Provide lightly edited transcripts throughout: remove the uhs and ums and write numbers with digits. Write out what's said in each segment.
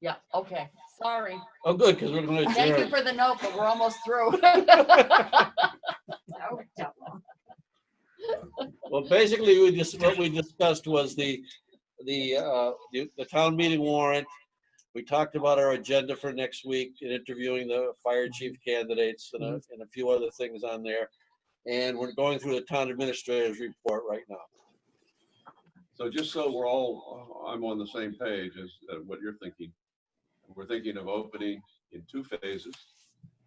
Yeah, okay, sorry. Oh, good, because we're going to Thank you adjourn. for the note, but we're almost through. Well, basically, what we discussed was the town meeting warrant. We talked about our agenda for next week and interviewing the fire chief candidates and a few other things on there. And we're going through the town administrator's report right now. So just so I'm on the same page as what you're thinking. We're thinking of opening in 2 phases.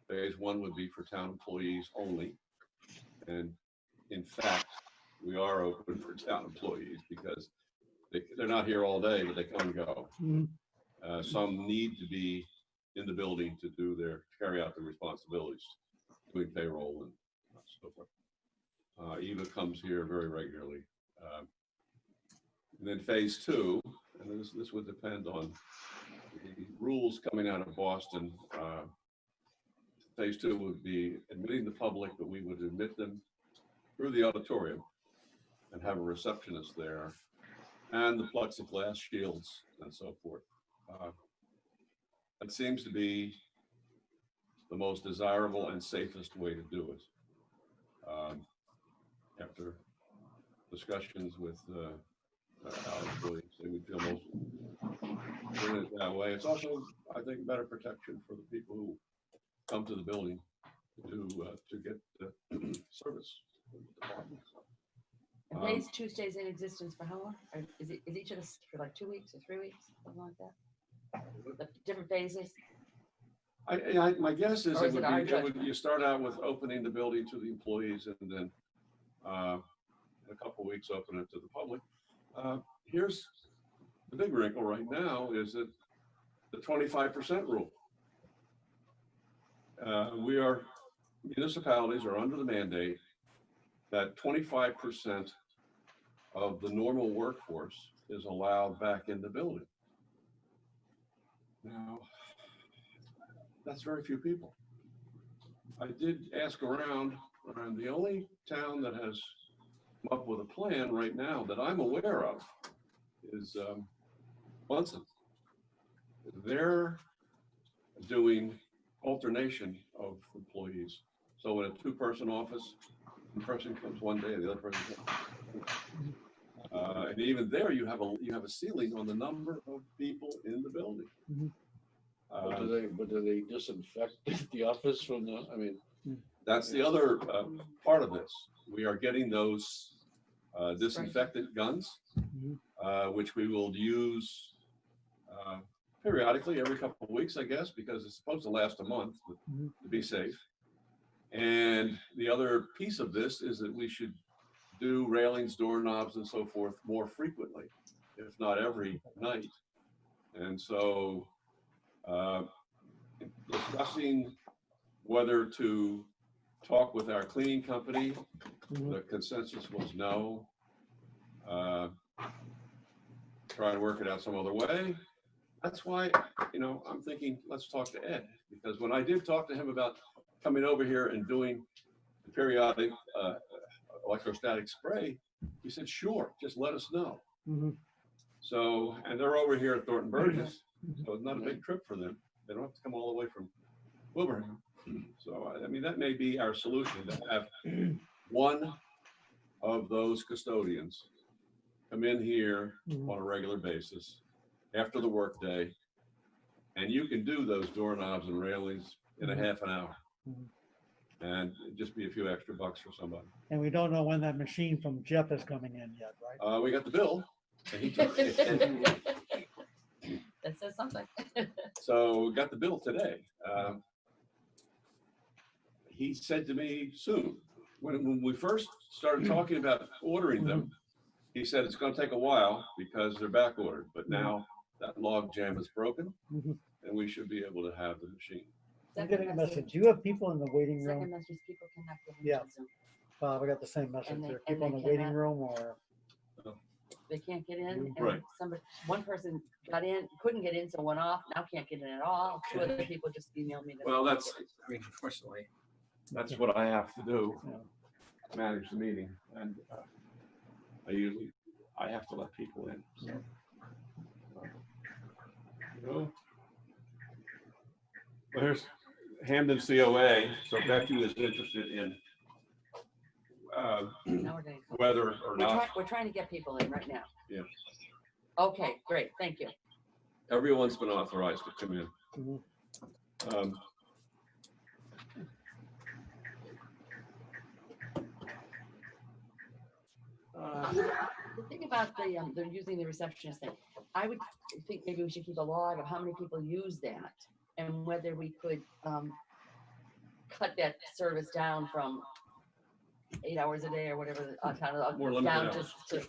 Phase 1 would be for town employees only. And in fact, we are open for town employees because they're not here all day, but they come and go. Some need to be in the building to carry out their responsibilities, doing payroll and so forth. Eva comes here very regularly. And then phase 2, and this would depend on the rules coming out of Boston. Phase 2 would be admitting the public, but we would admit them through the auditorium and have a receptionist there and the plexiglass shields and so forth. That seems to be the most desirable and safest way to do it. After discussions with Alex Williams, they would feel most doing it that way. It's also, I think, better protection for the people who come to the building to get the service. And phase 2 stays in existence for how long? Or is each of us for like 2 weeks or 3 weeks, something like that? The different phases? My guess is Or is it our judgment? you start out with opening the building to the employees and then in a couple of weeks open it to the public. Here's the big wrinkle right now is that the 25% rule. Municipalities are under the mandate that 25% of the normal workforce is allowed back in the building. Now, that's very few people. I did ask around, and the only town that has come up with a plan right now that I'm aware of is Munson. They're doing alternation of employees. So in a 2-person office, one person comes one day, the other person comes. And even there, you have a ceiling on the number of people in the building. But do they disinfect the office from the? I mean, that's the other part of this. We are getting those disinfectant guns, which we will use periodically every couple of weeks, I guess, because it's supposed to last a month to be safe. And the other piece of this is that we should do railings, doorknobs, and so forth more frequently, if not every night. And so discussing whether to talk with our cleaning company, the consensus was no. Try to work it out some other way. That's why, I'm thinking, let's talk to Ed, because when I did talk to him about coming over here and doing the periodic electrostatic spray, he said, sure, just let us know. So, and they're over here at Thornton Burgess, so it's not a big trip for them. They don't have to come all the way from Wilbraham. So, I mean, that may be our solution, to have one of those custodians come in here on a regular basis after the workday, and you can do those doorknobs and railings in a half an hour. And just be a few extra bucks for somebody. And we don't know when that machine from Jeff is coming in yet, right? We got the bill. And he took it. That says something. So we got the bill today. He said to me soon, when we first started talking about ordering them, he said it's going to take a while because they're back ordered. But now that log jam is broken, and we should be able to have the machine. I'm getting a message. You have people in the waiting Second room. message, people cannot get Yeah. into Zoom. We got the same message. And they- There are and people in they the waiting cannot- room or. They can't get in. And Right. One person got in, couldn't get in, so went off. Now can't get in at all. 2 other people just emailed me. that Well, they that's, can't I mean, unfortunately, that's what I have to do, manage the meeting. And I have to let people in. So, Well, here's Hampden COA, so Becky is interested in Nowadays. whether or not We're trying to get people in right now. Yeah. Okay, great, thank you. everyone's been authorized to come in. Mhm. The thing about they're using the receptionist thing, I would think maybe we should keep a log of how many people use that and whether we could cut that service down from 8 hours a day or whatever, More limited down hours. to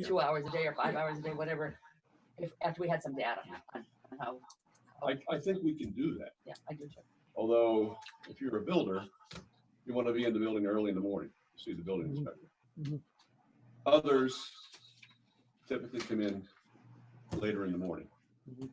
2 hours a day or 5 hours a day, whatever. If after we had some data on how, I think we can do that. yeah, I do too. Although, if you're a builder, you want to be in the building early in the morning to see the building Mhm. inspector. Mhm. Others typically come in later in the morning. Mhm.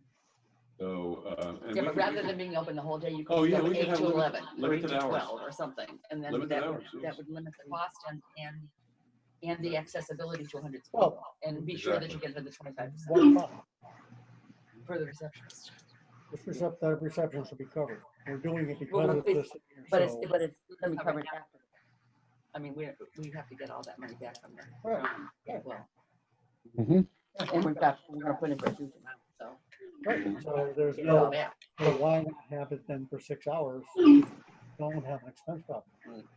So, and Yeah, we but can- rather than being open the whole day, you Oh, could yeah, go we could 8 have to 11 or 8 limited to hours. 12 or something. And then Limited that hours, would, yes. limit the cost and the accessibility to 100 Well, people. And be sure that you Exactly. get the 25% one problem. for the receptionist. That reception should be covered. We're doing it Well, because of it's- this. But so- it's gonna be covered after. I mean, we have to get all that money back from them. Right. Well, Mhm. and we're gonna put in for a huge amount, so. Right, so there's get it all no, back. so why not have it then for 6 hours? Don't have an expense problem.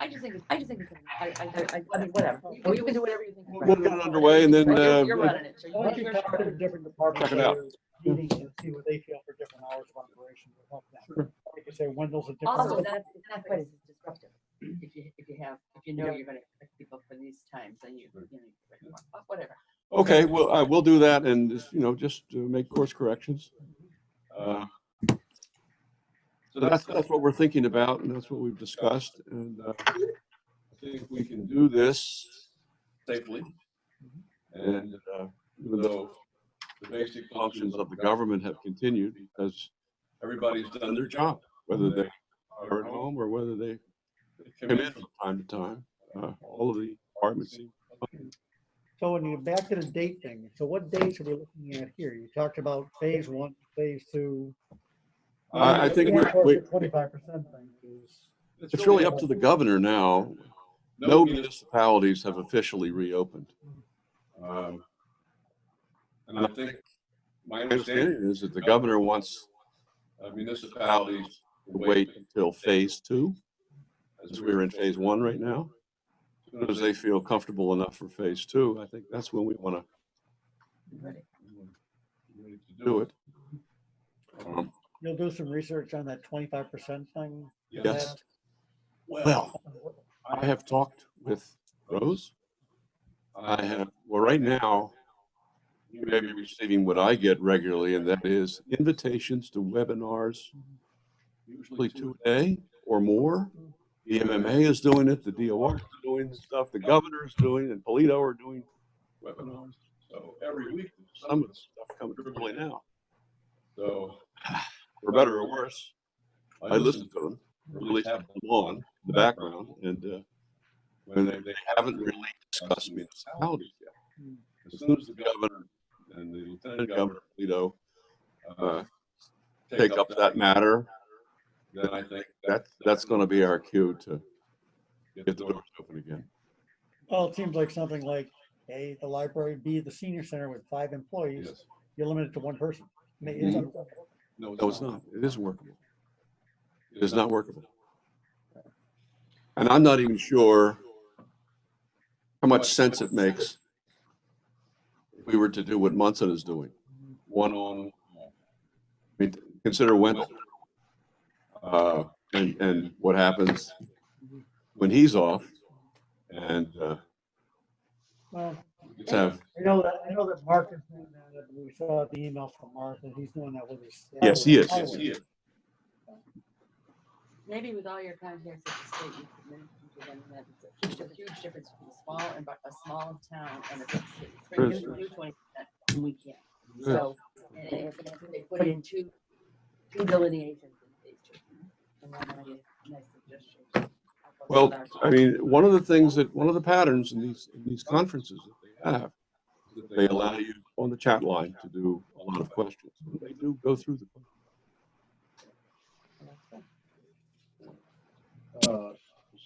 I just think, I mean, whatever. You can do whatever you think. is We'll right. get it underway and then, You're running it, so you Why don't you you're- talk to the different departments? Check it out. that are meeting and see what they feel for different hours of operation. Would help them. Like I say, Wendell's a Also, different. that's not quite as disruptive. If you know you're gonna expect people for these times, then whatever. okay, well, I will do that and just to make course corrections. So that's what we're thinking about and that's what we've discussed. And I think we can do this Safely. and even though the basic functions of the government have continued because Everybody's done done their their job. job, whether they are at home or whether they They come in from time to time. All of the departments. So when you get back to the date thing, so what dates are we looking at here? You talked about phase 1, phase 2. I think we 25% thing is. it's really up to the governor now. No municipalities have officially reopened. And I think my My understanding understanding is that the governor wants of municipalities to wait until phase 2, as we're in phase 1 right now. As soon as they feel comfortable enough for phase 2, I think that's when we want to Ready. do it. You'll do some research on that 25% thing? Yes. Well, I have talked with Rose. Right now, you may be receiving what I get regularly, and that is invitations to webinars, usually 2 a day or more. The MMA is doing it, the DOR is doing stuff, the governor is doing, and Polito are doing webinars. So every week, Some of the stuff comes early now, so for better or worse. I listen to them, or or at least have them on in the background, and when they haven't really discussed municipalities yet. As soon as the governor and the lieutenant governor, Polito take up that matter, then I think that's going to be our cue to get the doors open again. Well, it seems like something like, A, the library, B, the senior center with 5 employees, Yes. you're limited to 1 person. I mean, it's Mhm. No, No, it's not. It isn't workable. It is not workable. And I'm not even sure how much sense it makes if we were to do what Munson is doing. One on, I mean, consider Wendell. And what happens when he's off and Well, let's have, I know that Mark is doing that. We saw the email from Mark and he's doing that with his staff. Yes, he is. Yes, he is. Maybe with all your contacts at the state, you could mention to them that it's a huge difference between a small town and a big city. There You is. can do 20%, and we can't. So, and if they put in two delineations in phase 2. And that might be a nice suggestion. well, I mean, one of the patterns in these conferences that they have, is that they allow you on the chat line to do a lot of questions. They do go through the questions.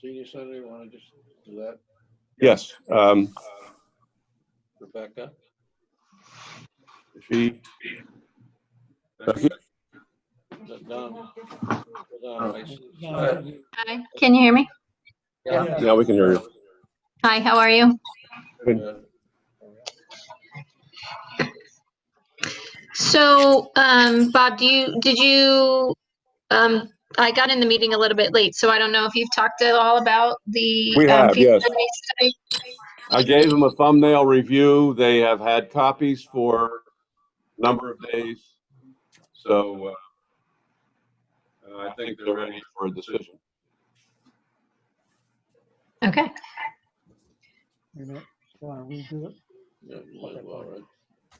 Senior Center, you want to just do that? Yes. Rebecca? She, Is that done? I see. Hi, can you hear me? yeah, we can hear you. Hi, how are you? Good. So, Bob, I got in the meeting a little bit late, so I don't know if you've talked at all about the We have, yes. feasibility study. I gave them a thumbnail review. They have had copies for a number of days. So I think they're ready for a decision. Okay, Want to redo it? Yeah, you might as well, right?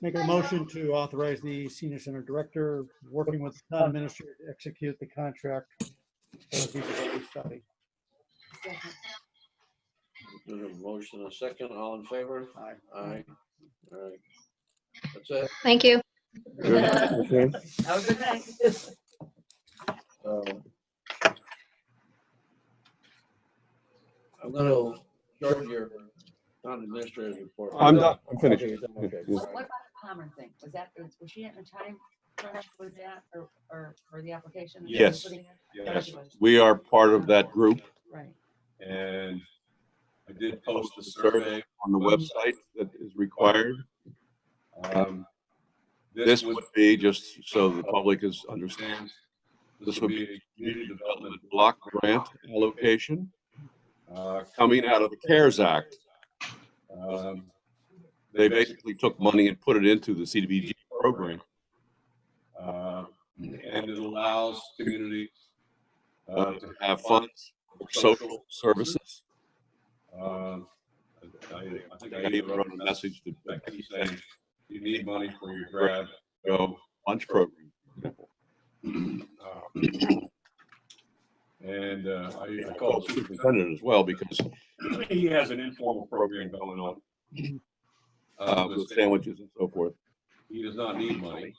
Make a motion to authorize the senior center director working with the town administrator to execute the contract for the feasibility study. There's a motion, a second, all in favor? Aye. Aye. All right. That's it. thank you. Okay. Have a good night. I'm gonna start your town administrator's report. I'm done. I'm finished. Okay, okay. What about the Palmer thing? Was she in a time crunch with that or for the application? that she was Yes. putting in? Yes, we are part of that group, Right. And I did post the survey. on the website that is required. This This would would be, just so the public understands, this would be a community development block grant allocation coming out of the CARES Act. They basically took money and put it into the CDBG program. and it allows communities To have funds for social services. I think I even wrote a message to Becky saying you need money for your grad go lunch program. and I I called called the superintendent as well because he has an informal program going on with sandwiches and so forth. He does not need money,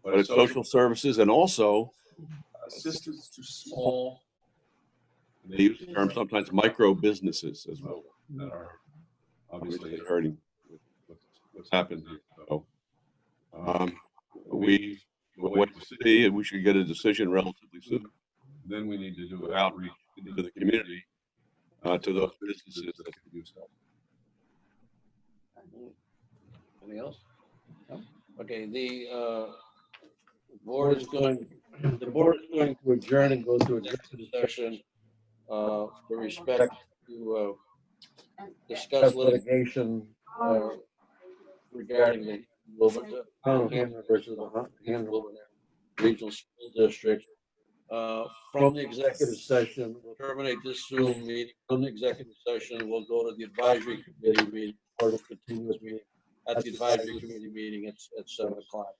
But it's social services and also assistance to small they use the term sometimes micro businesses as well. that are Obviously obviously hurting what's happened. So we wait to see, and we should get a decision relatively soon. Then we need to do Outreach into the community to those businesses that could use help. Anything else? No? Okay, the board is going to adjourn and go to executive session with respect to discuss litigation regarding the town of Hampden versus the Hampden Regional School District. From the executive session, we'll terminate this Zoom meeting. From the executive session, we'll go to the advisory committee meeting, or the continuous meeting at the advisory committee meeting at 7 o'clock.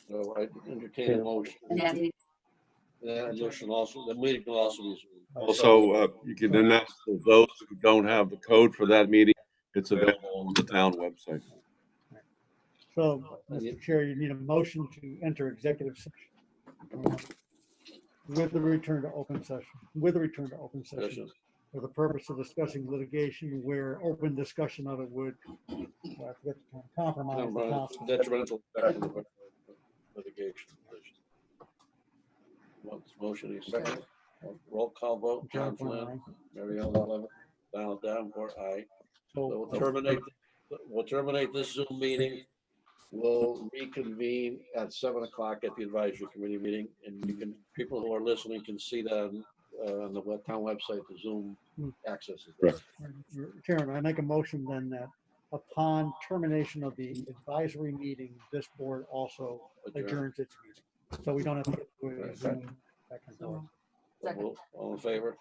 So I entertain a motion. The motion also, the meeting will also be Zoom. Also, you can announce to those who don't have the code for that meeting, it's available on the town website. So, Mr. Chair, you need a motion to enter executive session with the return to open session for the purpose of discussing litigation where open discussion of it would, I forget the term, compromise the council. Detrimental effect of the litigation. Motion is second. Roll call vote. John Flynn, Mary Ellen Levin, Donald Davenport, aye. So we'll terminate this Zoom meeting. We'll reconvene at 7 o'clock at the advisory committee meeting, and you can, people who are listening can see that on the town website, the Zoom access is there. Chairman, I make a motion then that upon termination of the advisory meeting, this board also adjourns its meeting. So we don't have to do a Zoom back and forth. Second. All in favor?